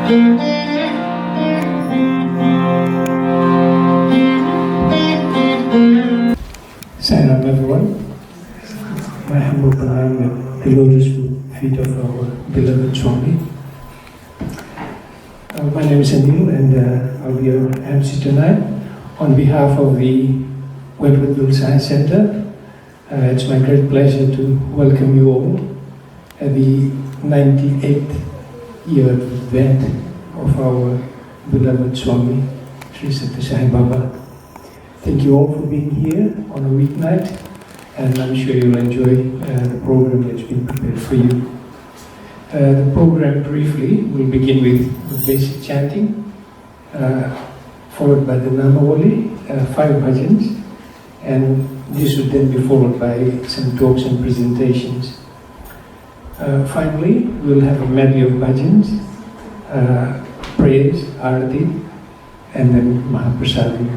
Salam everyone. My humble pranam at the lotus feet of our beloved Swami. My name is Anil and I'll be your MC tonight on behalf of the Wentwothville Sai Centre. It's my great pleasure to welcome you all at the 98th year event of our beloved Swami, Sri Sathya Sai Baba. Thank you all for being here on a weeknight, and I'm sure you'll enjoy the program that's been prepared for you. The program briefly will begin with basic chanting, followed by the Namavali, 5 bhajans, and this would then be followed by some talks and presentations. Finally, we'll have a medley of bhajans, prayers, arati, and then Mahaprasadi.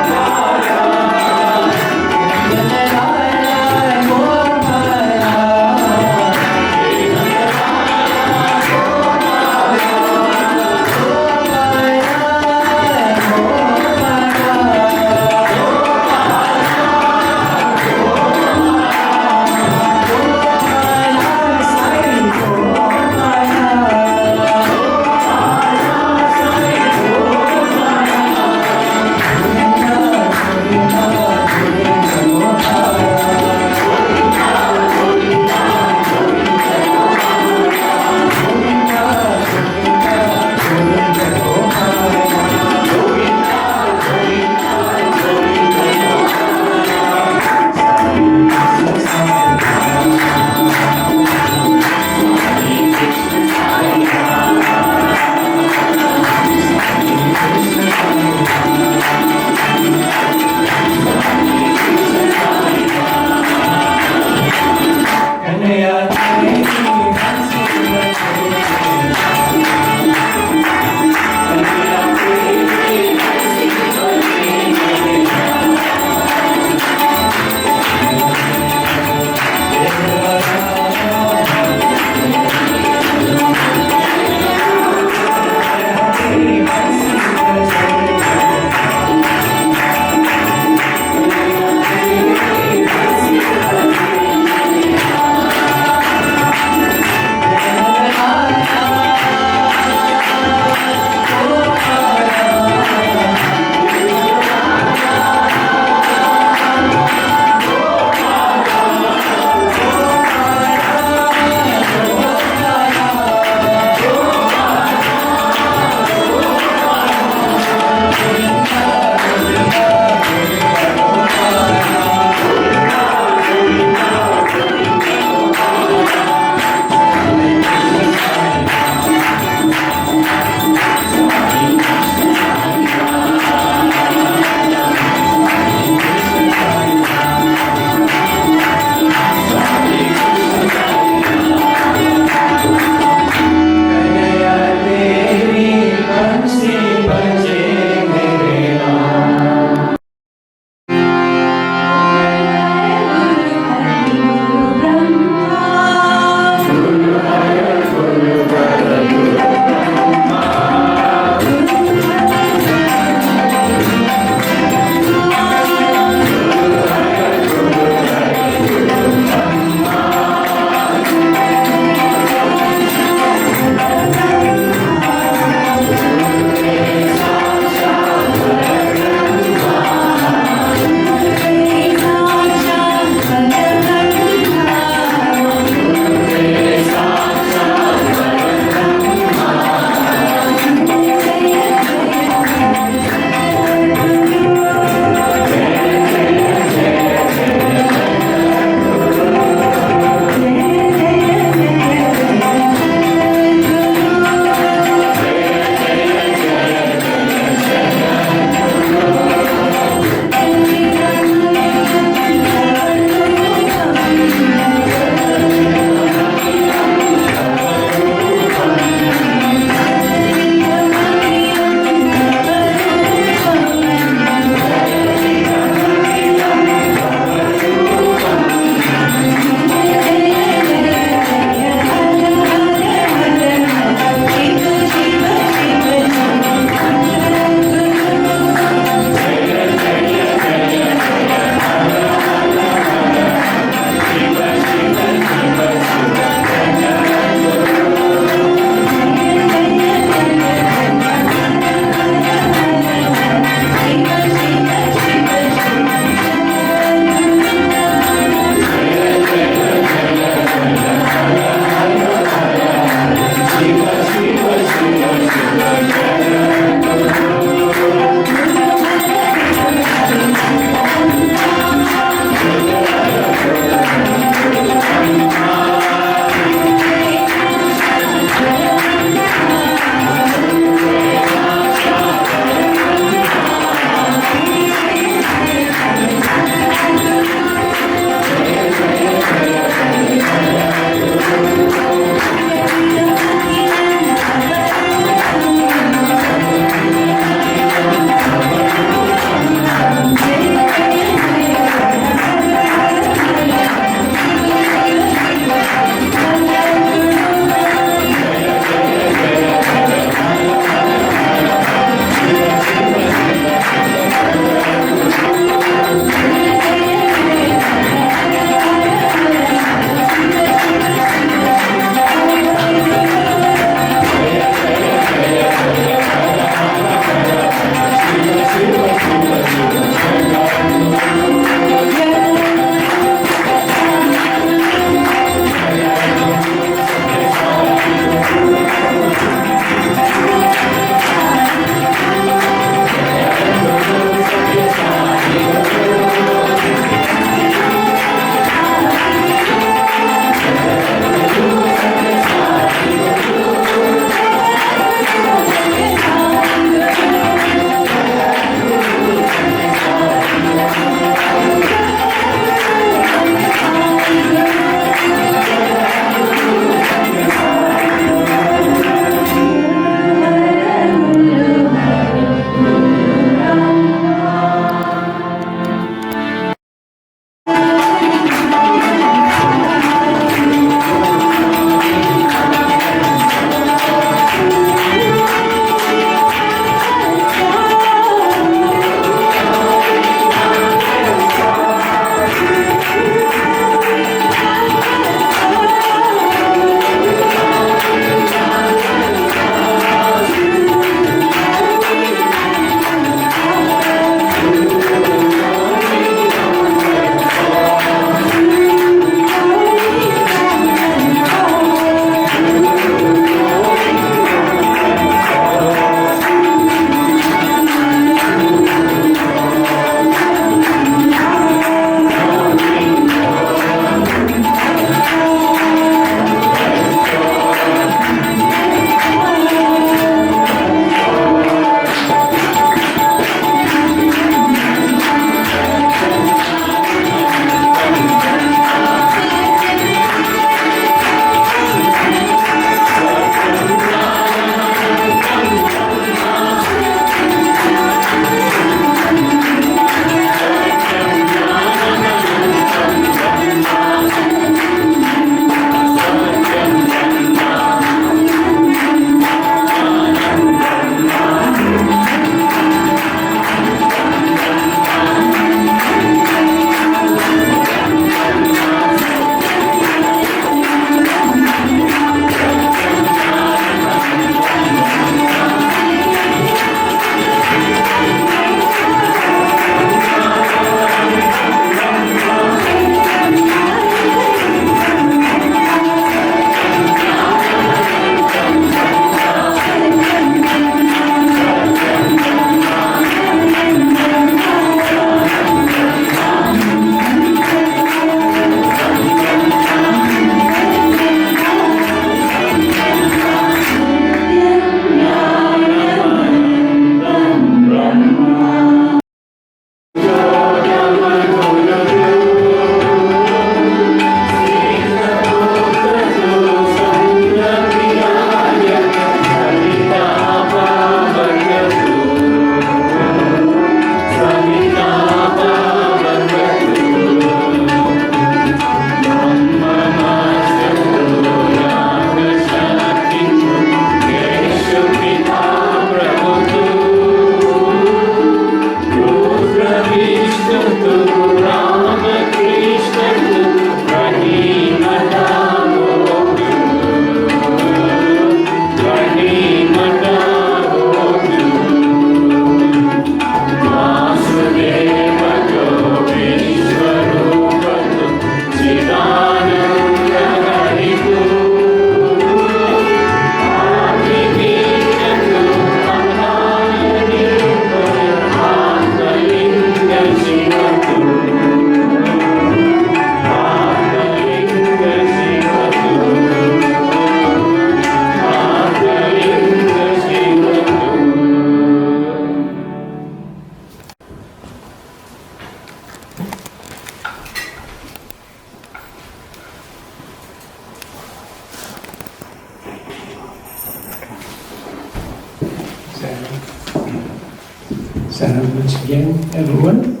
Salam once again, everyone,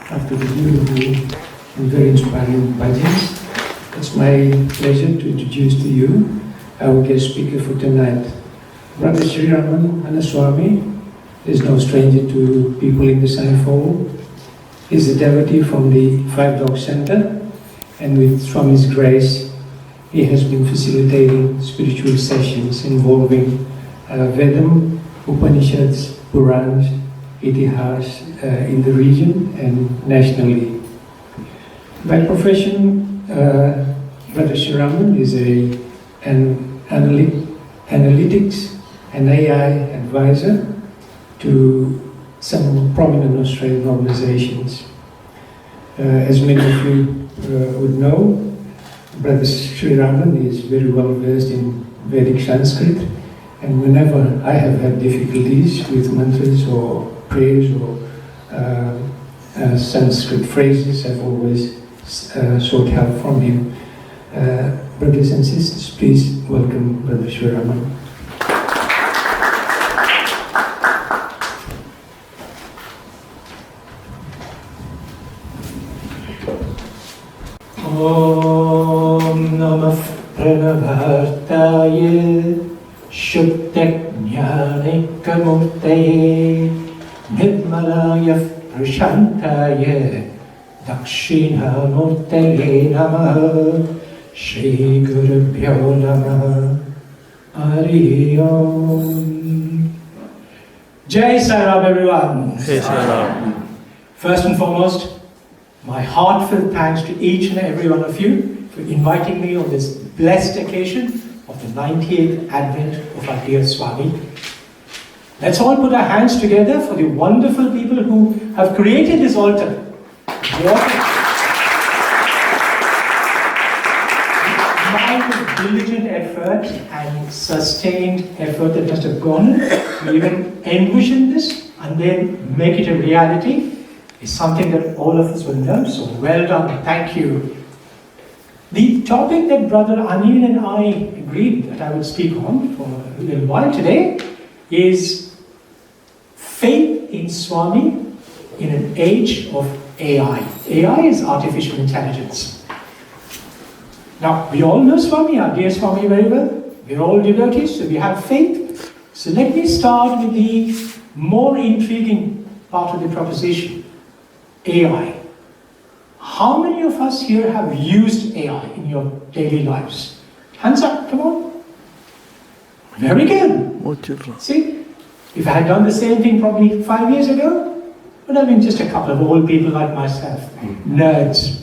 after the beautiful and very inspiring bhajans. It's my pleasure to introduce to you our guest speaker for tonight. Brother Sri Raman Anaswamy is no stranger to people in the Sai fold. He's a devotee from the Five Dog Centre, and with Swami's grace, he has been facilitating spiritual sessions involving Vedam, Upanishads, Purans, Itihas in the region and nationally. By profession, Brother Sri Raman is an analytics and AI advisor to some prominent Australian organizations. As many of you would know, Brother Sri Raman is very well versed in Vedic Sanskrit, and whenever I have had difficulties with mantras or prayers or Sanskrit phrases, I've always sought help from him. Brothers and sisters, please welcome Brother Sri Raman. Om Namah Pranavartaya Shuddha-jnanikamurtaye Nirmalaya Prashantaya Dakshinamurtaye Namaha Shri Gurubhyo Namaha Hari Om. Jai Sai Ram, everyone. Jai Sai Ram. First and foremost, my heartfelt thanks to each and every one of you for inviting me on this blessed occasion of the 98th Advent of our dear Swami. Let's all put our hands together for the wonderful people who have created this altar. Diligent effort and sustained effort that must have gone to even envision this and then make it a reality is something that all of us will learn. So well done, thank you. The topic that Brother Anil and I agreed that I would speak on for a little while today is faith in Swami in an age of AI. AI is artificial intelligence. Now, we all know Swami, our dear Swami, very well. We're all devotees, so we have faith. So let me start with the more intriguing part of the proposition, AI. How many of us here have used AI in your daily lives? Hands up, come on. Very good. See, if I had done the same thing probably 5 years ago, it would have been just a couple of old people like myself, nerds.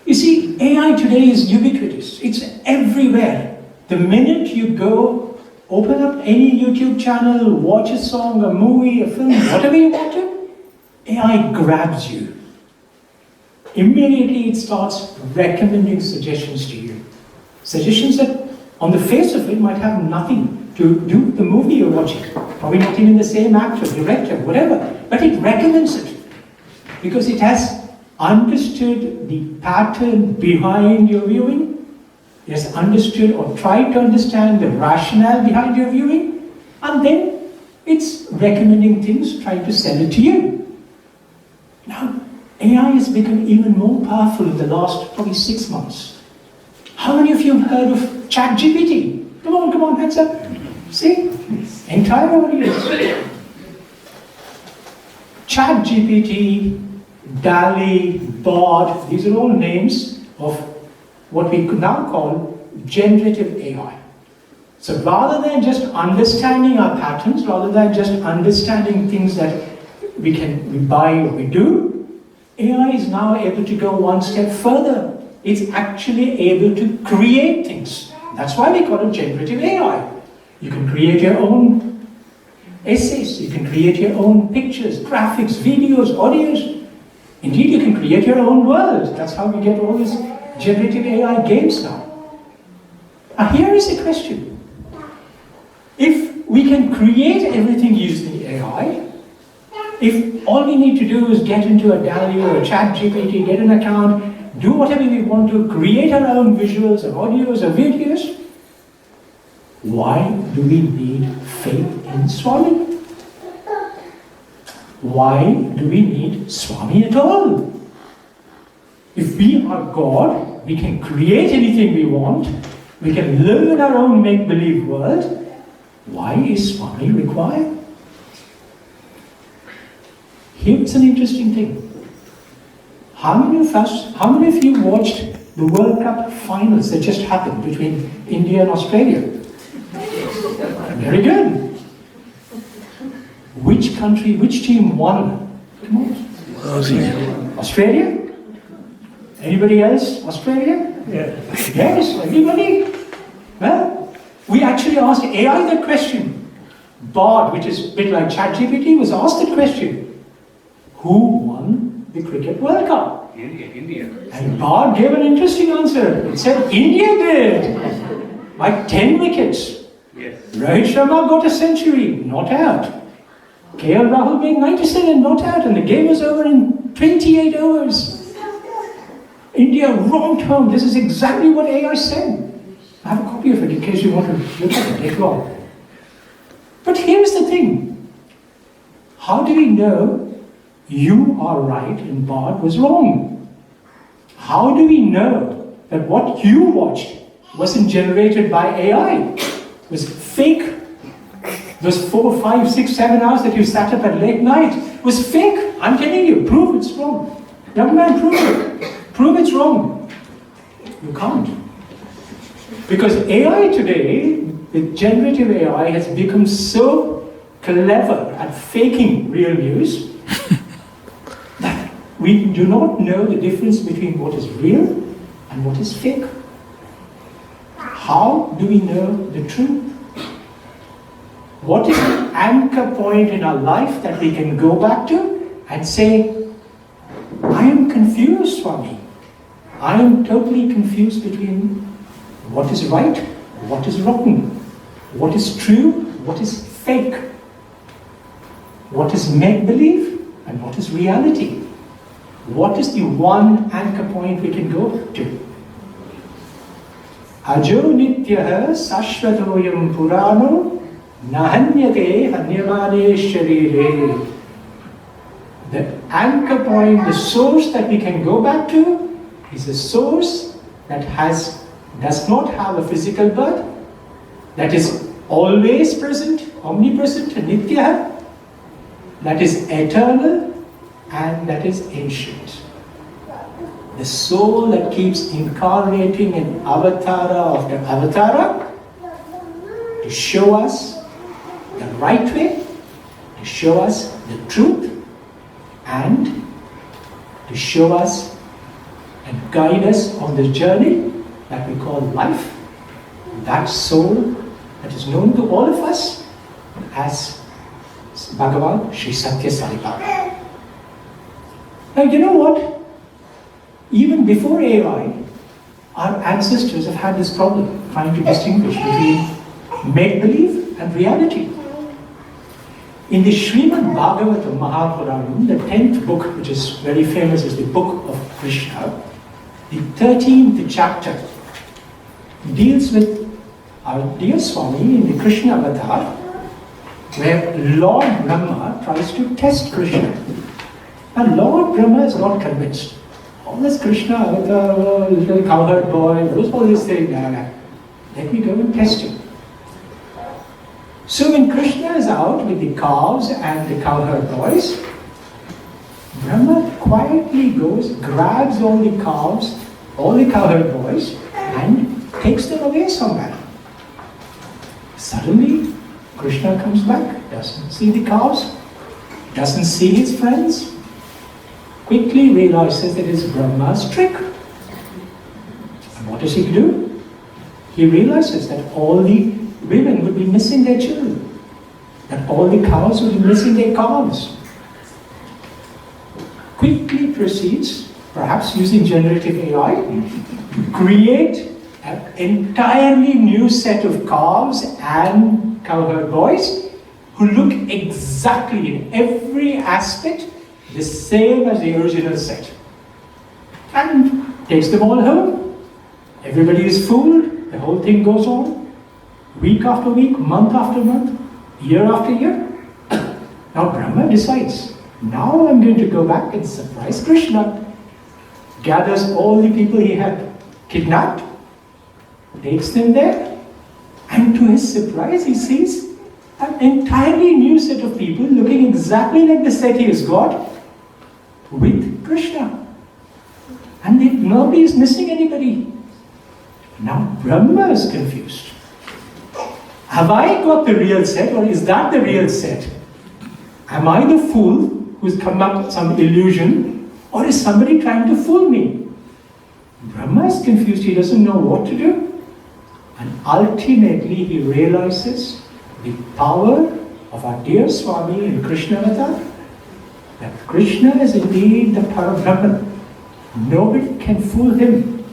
You see, AI today is ubiquitous. It's everywhere. The minute you go, open up any YouTube channel, watch a song, a movie, a film, whatever you want to, AI grabs you. Immediately it starts recommending suggestions to you. Suggestions that on the face of it might have nothing to do with the movie you're watching. Probably not even the same actor, director, whatever. But it recommends it. Because it has understood the pattern behind your viewing. It has understood or tried to understand the rationale behind your viewing. And then it's recommending things, trying to sell it to you. Now, AI has become even more powerful in the last probably 6 months. How many of you have heard of ChatGPT? Come on, hands up. See? Entire audience. ChatGPT, DALL-E, Bard, these are all names of what we could now call generative AI. So rather than just understanding our patterns, rather than just understanding things that we buy or we do, AI is now able to go one step further. It's actually able to create things. That's why we call it generative AI. You can create your own essays, you can create your own pictures, graphics, videos, audios. Indeed, you can create your own world. That's how we get all these generative AI games now. Now here is the question. If we can create everything using AI, if all we need to do is get into a DALL-E or a ChatGPT, get an account, do whatever we want to, create our own visuals or audios or videos, why do we need faith in Swami? why do we need Swami at all? If we are God, we can create anything we want, we can live in our own make-believe world, why is Swami required? Here's an interesting thing. How many of you watched the World Cup finals that just happened between India and Australia? Very good. Which country, which team won? Come on. Australia? Anybody else? Australia? Yeah. Yes, everybody. Well, we actually asked AI that question. Bard, which is a bit like ChatGPT, was asked that question. Who won the Cricket World Cup? India. And Bard gave an interesting answer. It said India did. By 10 wickets. Yes. Rohit Sharma got a century, not out. KL Rahul made 97, not out, and the game was over in 28 overs. India romped home. This is exactly what AI said. I have a copy of it in case you want to look at it later on. But here's the thing. How do we know you are right and Bard was wrong? How do we know that what you watched wasn't generated by AI? It was fake. Those 4, 5, 6, 7 hours that you sat up at late night was fake. I'm telling you, prove it's wrong. Young man, prove it. Prove it's wrong. You can't. Because AI today, with generative AI, has become so clever at faking real news that we do not know the difference between what is real and what is fake. How do we know the truth? What is the anchor point in our life that we can go back to and say, I am confused, Swami. I am totally confused between what is right, what is wrong, what is true, what is fake, what is make-believe, and what is reality. What is the one anchor point we can go to? Ajo nityaha sashvatoyam purano nahanyate hanyavade sharire. The anchor point, the source that we can go back to is a source that does not have a physical birth, that is always present, omnipresent, nitya, that is eternal, and that is ancient. The soul that keeps incarnating in avatara after avatara to show us the right way, to show us the truth, and to show us and guide us on the journey that we call life. That soul that is known to all of us as Bhagavan, Sri Sathya Sai Baba. Now you know what? Even before AI, our ancestors have had this problem trying to distinguish between make-believe and reality. In the Srimad Bhagavatam Mahapuranam, the 10th book, which is very famous as the book of Krishna, the 13th chapter deals with our dear Swami in the Krishna avatar, where Lord Brahma tries to test Krishna. And Lord Brahma is not convinced. All this Krishna avatar, little cowherd boy, all these things, let me go and test him. So when Krishna is out with the calves and the cowherd boys, Brahma quietly goes, grabs all the calves, all the cowherd boys, and takes them away somewhere. Suddenly, Krishna comes back, doesn't see the cows, doesn't see his friends, quickly realizes that it's Brahma's trick. And what does he do? He realizes that all the women would be missing their children, that all the cows would be missing their calves. Quickly proceeds, perhaps using generative AI, to create an entirely new set of calves and cowherd boys who look exactly in every aspect the same as the original set. And takes them all home. Everybody is fooled, the whole thing goes on. Week after week, month after month, year after year. Now Brahma decides, Now I'm going to go back and surprise Krishna. Gathers all the people he had kidnapped, takes them there, and to his surprise he sees an entirely new set of people looking exactly like the set he has got with Krishna. And nobody is missing anybody. Now Brahma is confused. Have I got the real set, or is that the real set? Am I the fool who's come up with some illusion, or is somebody trying to fool me? Brahma is confused, he doesn't know what to do. And ultimately he realizes the power of our dear Swami in Krishna Avatar, that Krishna is indeed the Parabrahman. Nobody can fool him.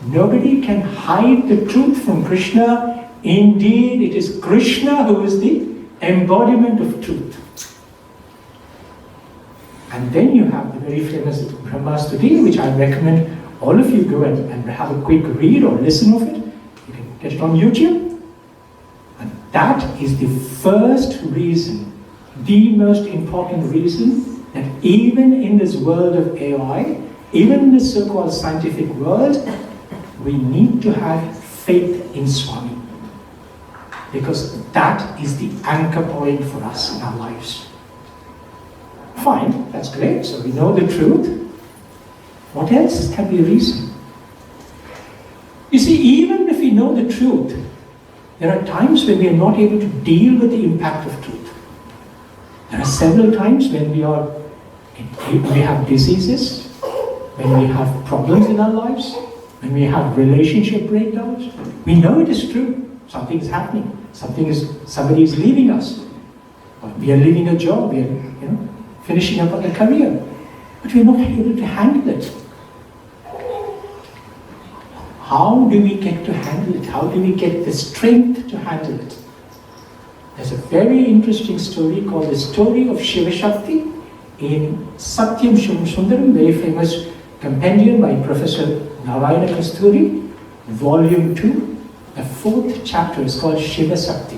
Nobody can hide the truth from Krishna. Indeed, it is Krishna who is the embodiment of truth. And then you have the very famous Brahma Stuti, which I recommend all of you go and have a quick read or listen of it. You can get it on YouTube. And that is the first reason, the most important reason, that even in this world of AI, even in the so-called scientific world, we need to have faith in Swami. Because that is the anchor point for us in our lives. Fine, that's great, so we know the truth. What else can be a reason? You see, even if we know the truth, there are times when we are not able to deal with the impact of truth. There are several times when we have diseases, when we have problems in our lives, when we have relationship breakdowns. We know it is true. Something is happening. Somebody is leaving us. Or we are leaving a job. We are, finishing up on a career. But we are not able to handle it. How do we get to handle it? How do we get the strength to handle it? There's a very interesting story called the story of Shiva Shakti in Sathya Sundaram, very famous compendium by Professor Narayana Kasturi, volume 2. The 4th chapter is called Shiva Shakti,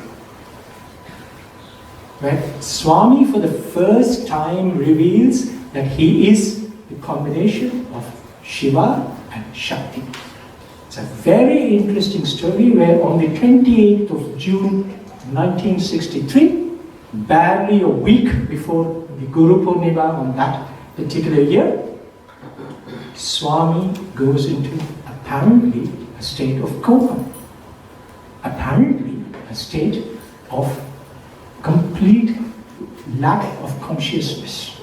where Swami for the first time reveals that he is the combination of Shiva and Shakti. It's a very interesting story where on the 28th of June 1963, barely a week before the Guru Purnima on that particular year, Swami goes into apparently a state of coma. Apparently a state of complete lack of consciousness.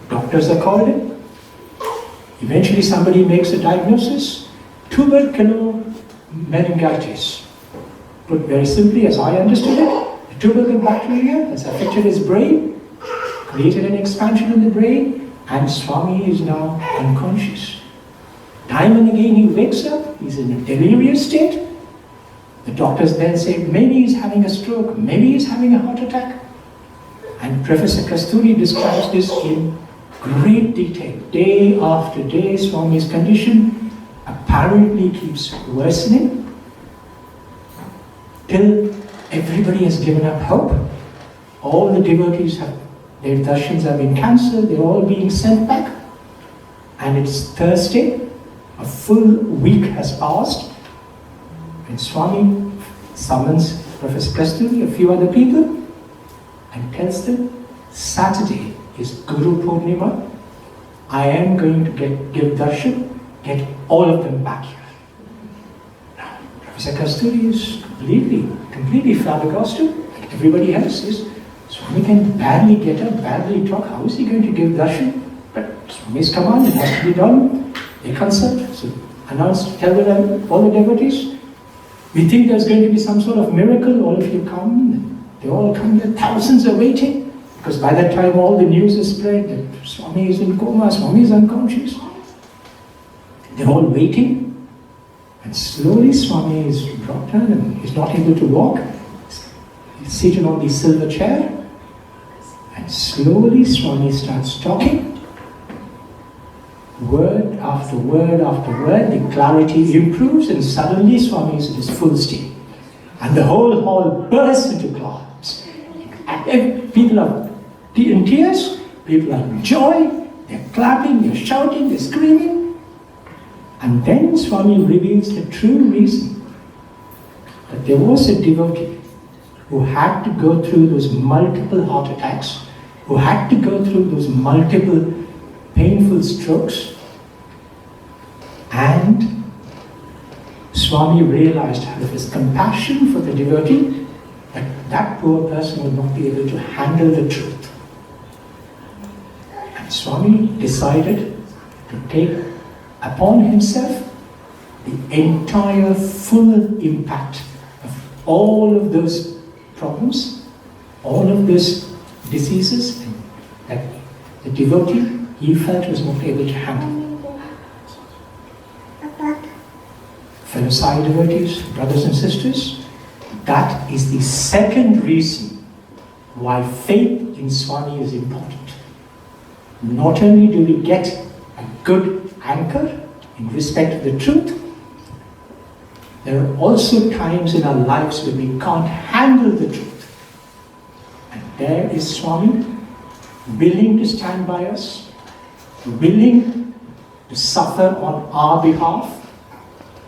Doctors are called in. Eventually somebody makes a diagnosis, tubercular meningitis. Put very simply, as I understood it, the tubercle bacteria has affected his brain, created an expansion in the brain, and Swami is now unconscious. Time and again he wakes up, he's in a delirious state. The doctors then say, maybe he's having a stroke, maybe he's having a heart attack. And Professor Kasturi describes this in great detail. Day after day, Swami's condition apparently keeps worsening till everybody has given up hope. All the devotees their darshans have been cancelled, they're all being sent back. And it's Thursday, a full week has passed, and Swami summons Professor Kasturi, a few other people, and tells them, Saturday is Guru Purnima. I am going to give darshan, get all of them back here. Now, Professor Kasturi is completely flabbergasted, like everybody else is. Swami can barely get up, barely talk. How is he going to give darshan? But Swami's command, it has to be done. They consult, so tell all the devotees, we think there's going to be some sort of miracle, all of you come. They all come, there thousands are waiting, because by that time all the news is spread that Swami is in coma, Swami is unconscious. They're all waiting, and slowly Swami is brought down and he's not able to walk. He's seated on the silver chair, and slowly Swami starts talking. Word after word after word, the clarity improves, and suddenly Swami is in his full state. And the whole hall bursts into claps. And people are in tears, people are in joy, they're clapping, they're shouting, they're screaming. And then Swami reveals the true reason, that there was a devotee who had to go through those multiple heart attacks, who had to go through those multiple painful strokes, and Swami realized out of his compassion for the devotee that that poor person would not be able to handle the truth. And Swami decided to take upon himself the entire full impact of all of those problems, all of those diseases that the devotee he felt was not able to handle. Fellow Sai devotees, brothers and sisters, that is the second reason why faith in Swami is important. Not only do we get a good anchor in respect of the truth, there are also times in our lives when we can't handle the truth. And there is Swami, willing to stand by us, willing to suffer on our behalf,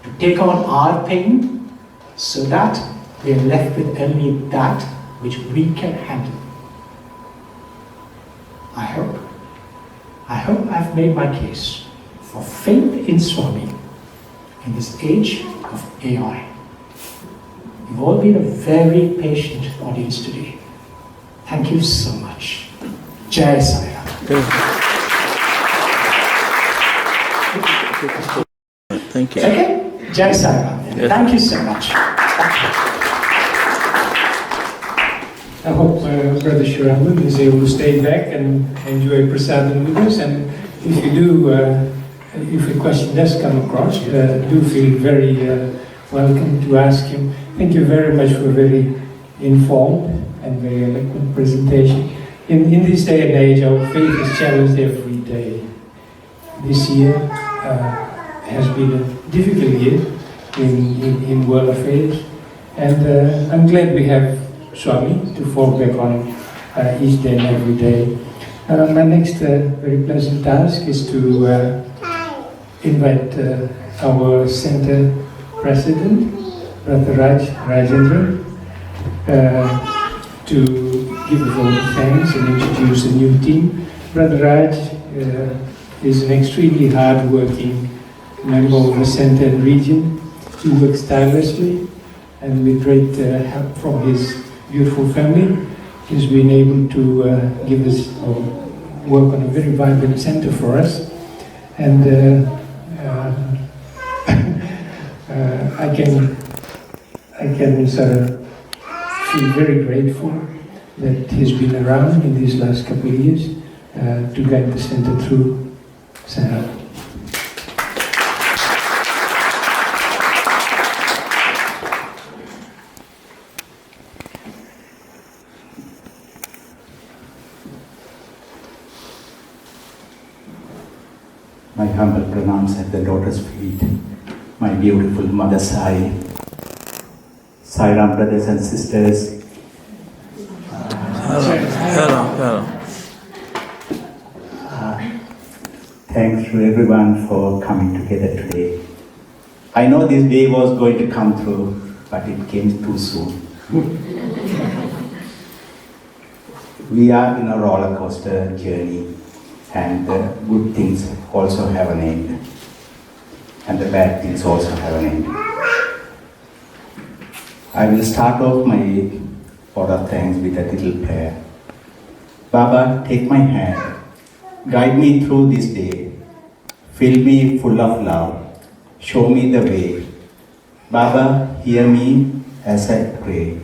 to take on our pain, so that we are left with only that which we can handle. I hope I've made my case for faith in Swami in this age of AI. You've all been a very patient audience today. Thank you so much. Jai Sai Ram. Thank you. Okay? Jai Sai Ram. Yes. Thank you so much. I hope Brother Shiraman is able to stay back and enjoy prasadam with us. And if you do, if a question does come across, do feel very welcome to ask him. Thank you very much for a very informed and very eloquent presentation. In this day and age, our faith is challenged every day. This year has been a difficult year in world affairs, and I'm glad we have Swami to fall back on each day and every day. My next very pleasant task is to invite our center president, Brother Rajendra, to give a vote of thanks and introduce a new team. Brother Raj is an extremely hard-working member of the center and region. He works tirelessly, and with great help from his beautiful family, he's been able to give us work on a very vibrant center for us. And I can sort of feel very grateful that he's been around in these last couple of years to guide the center through Sathya. My humble pranams at the lotus feet, my beautiful Mother Sai. Sai Ram, brothers and sisters. Hello. Thanks to everyone for coming together today. I know this day was going to come through, but it came too soon. We are in a roller coaster journey, and the good things also have an end, and the bad things also have an end. I will start off my vote of thanks with a little prayer. Baba, take my hand, guide me through this day, fill me full of love, show me the way. Baba, hear me as I pray,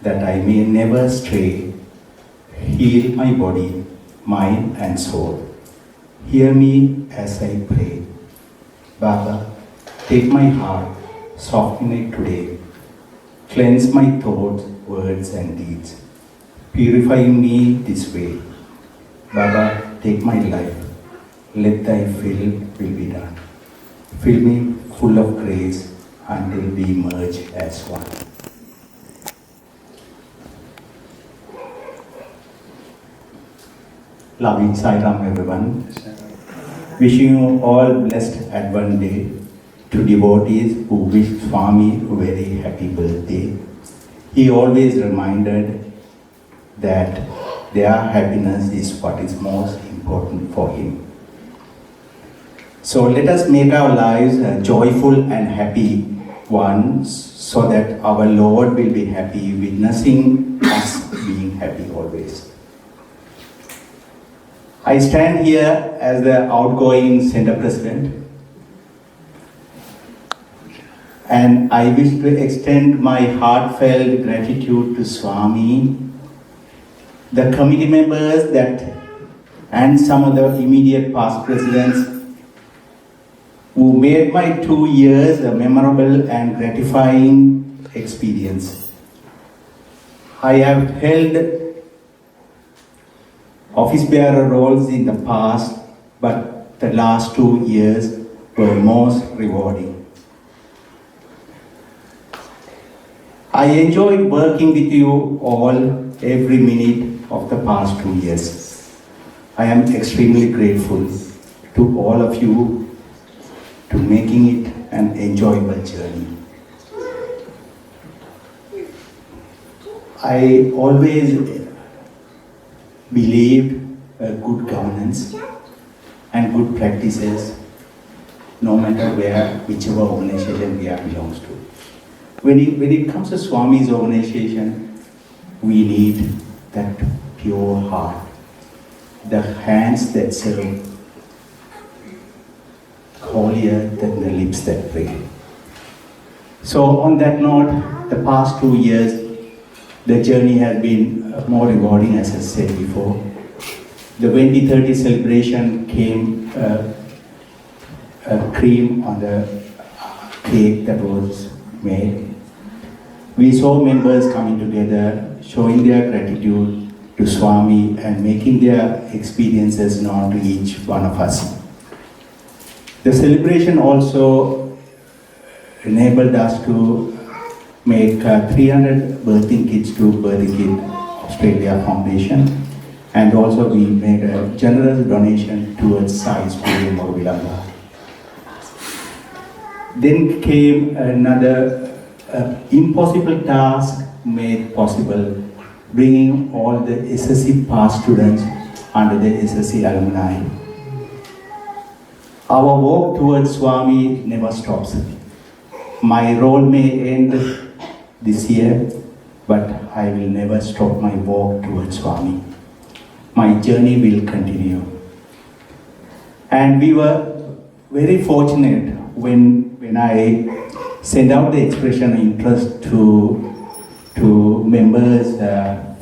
that I may never stray. Heal my body, mind and soul. Hear me as I pray. Baba, take my heart, soften it today. Cleanse my thoughts, words and deeds. Purify me this way. Baba, take my life. Let thy will be done. Fill me full of grace until we merge as one. Loving Sai Ram, everyone. Wishing you all blessed Advent Day. To devotees who wish Swami a very happy birthday. He always reminded that their happiness is what is most important for him. So let us make our lives joyful and happy ones so that our Lord will be happy witnessing us being happy always. I stand here as the outgoing center president, and I wish to extend my heartfelt gratitude to Swami, the committee members and some of the immediate past presidents who made my 2 years a memorable and gratifying experience. I have held office bearer roles in the past, but the last 2 years were most rewarding. I enjoyed working with you all every minute of the past 2 years. I am extremely grateful to all of you to making it an enjoyable journey. I always believed good governance and good practices, no matter whichever organization we belongs to. When it comes to Swami's organization, we need that pure heart, the hands that serve, holier than the lips that pray. So on that note, the past 2 years, the journey has been more rewarding, as I said before. The Wenty 30 celebration came cream on the cake that was made. We saw members coming together, showing their gratitude to Swami and making their experiences known to each one of us. The celebration also enabled us to make 300 birthing kits to Birthing Kit Australia Foundation, and also we made a generous donation towards Sai School in Mobilamba. Then came another impossible task made possible, bringing all the SSC past students under the SSC alumni. Our walk towards Swami never stops. My role may end this year, but I will never stop my walk towards Swami. My journey will continue. And we were very fortunate when I sent out the expression of interest to members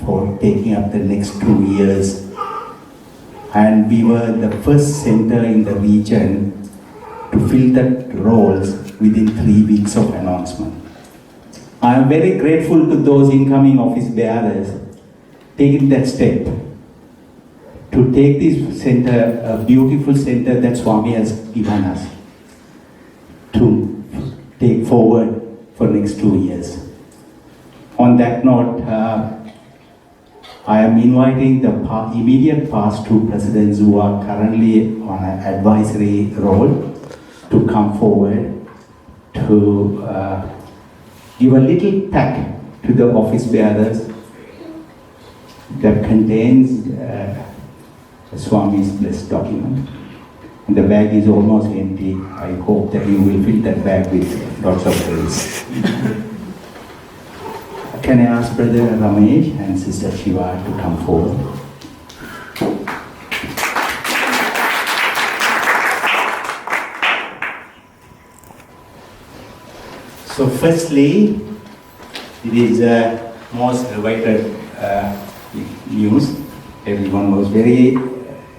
for taking up the next 2 years. And we were the first center in the region to fill that roles within 3 weeks of announcement. I am very grateful to those incoming office bearers taking that step to take this center, a beautiful center that Swami has given us, to take forward for next 2 years. On that note, I am inviting the immediate past 2 presidents who are currently on an advisory role to come forward to give a little pack to the office bearers that contains Swami's blessed document. And the bag is almost empty. I hope that you will fill that bag with lots of grace. Can I ask Brother Ramesh and Sister Shiva to come forward? So firstly, it is most awaited news. Everyone was very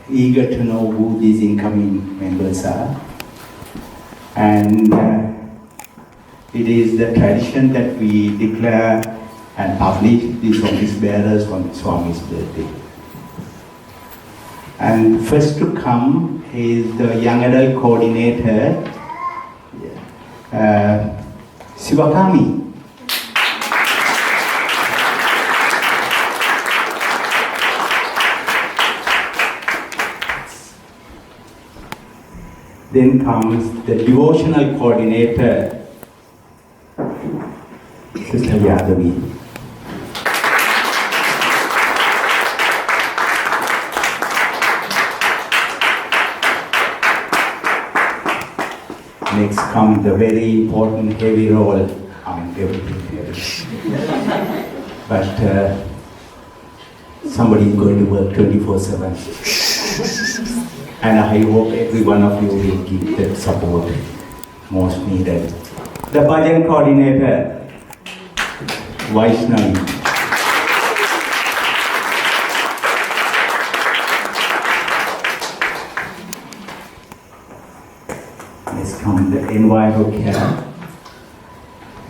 eager to know who these incoming members are. And it is the tradition that we declare and publish these office bearers on Swami's birthday. And first to come is the young adult coordinator, Sivakami. Then comes the devotional coordinator, Sister Yadavi. Next comes the very important heavy role. I mean, everything heavy. But somebody is going to work 24/7. And I hope every one of you will give that support most needed. The Bhajan coordinator, Vaishnavi. Next comes the environmental care,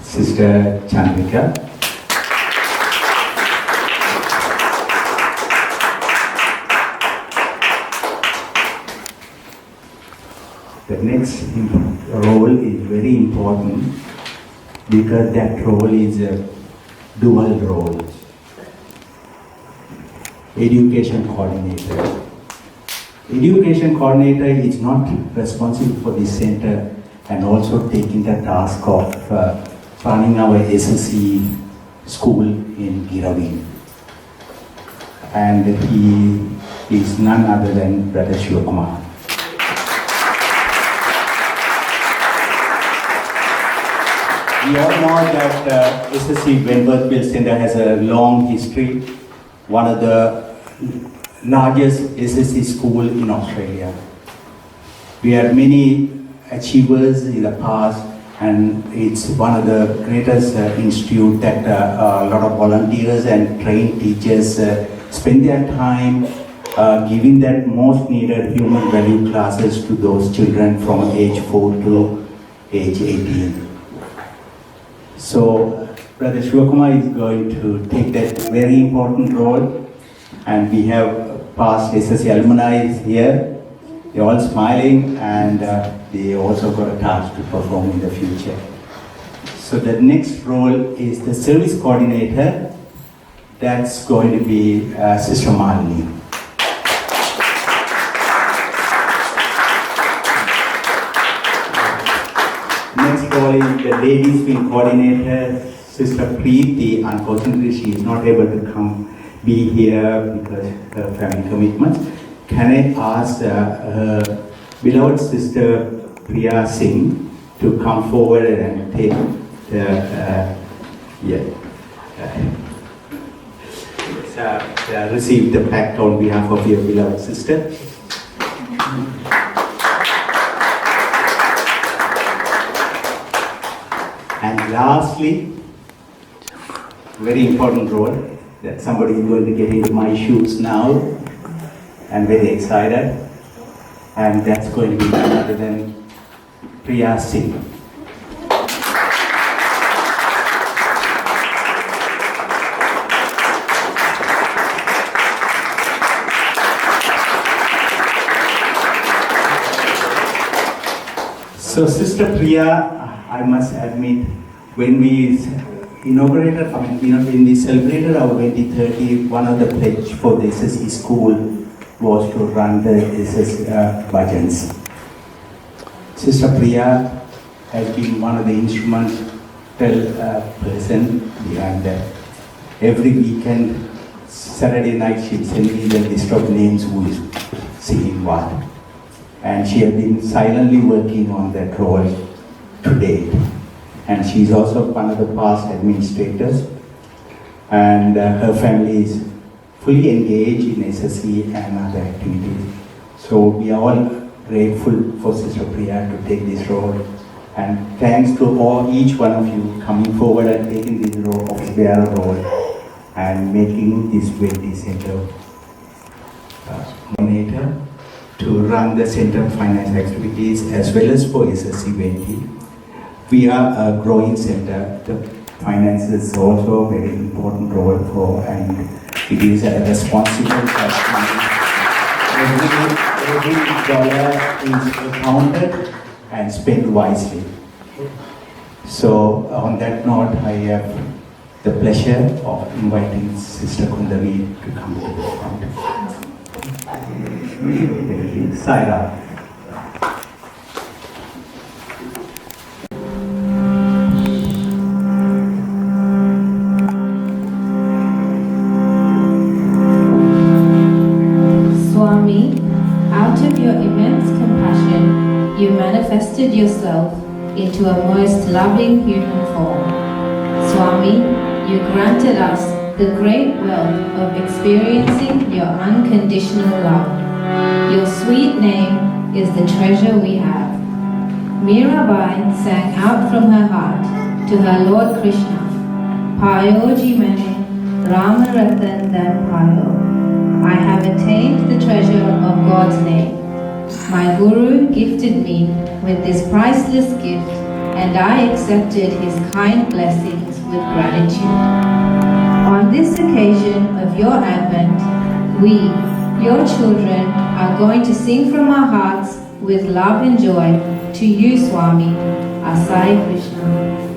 Sister Chandrika. The next role is very important because that role is a dual role. Education coordinator. Education coordinator is not responsible for the center and also taking the task of running our SSC school in Giravi. And he is none other than Brother Shivakumar. We all know that SSC Wentwothville Sai Centre has a long history, one of the largest SSC school in Australia. We had many achievers in the past, and it's one of the greatest institute that a lot of volunteers and trained teachers spend their time giving that most needed human value classes to those children from age 4 to age 18. So, Brother Shivakumar is going to take that very important role, and we have past SSC alumni here. They're all smiling, and they also got a task to perform in the future. So the next role is the service coordinator. That's going to be Sister Malini. Next role is the ladies wing coordinator, Sister Preeti. Unfortunately, she is not able to be here because her family commitments. Can I ask her beloved Sister Priya Singh to come forward and take receive the pact on behalf of your beloved sister. And lastly, very important role that somebody is going to get into my shoes now. I'm very excited, and that's going to be none other than Priya Singh. So Sister Priya, I must admit, when we inaugurated, when we celebrated our 2030, one of the pledge for the SSE school was to run the SSE bhajans. Sister Priya has been one of the instrumental person behind that. Every weekend, Saturday night, she'd send me the list of names who is singing what. And she has been silently working on that role to date. And she's also one of the past administrators. And her family is fully engaged in SSE and other activities. So we are all grateful for Sister Priya to take this role. And thanks to each one of you coming forward and taking this role of bearer role and making this Wenty Centre coordinator to run the Centre finance activities as well as for SSE Wenty. We are a growing centre. The finance is also a very important role for, and it is a responsible every dollar is accounted and spent wisely. So on that note, I have the pleasure of inviting Sister Kundavi to come to the front. Saira. you manifested yourself into a most loving human form. Swami, you granted us the great wealth of experiencing your unconditional love. Your sweet name is the treasure we have. Mirabai sang out from her heart to her Lord Krishna, Payo Jimane, Rama Ratan Dan Payo. I have attained the treasure of God's name. My Guru gifted me with this priceless gift, and I accepted his kind blessings with gratitude. On this occasion of your advent, we, your children, are going to sing from our hearts with love and joy to you, Swami, our Sai Krishna.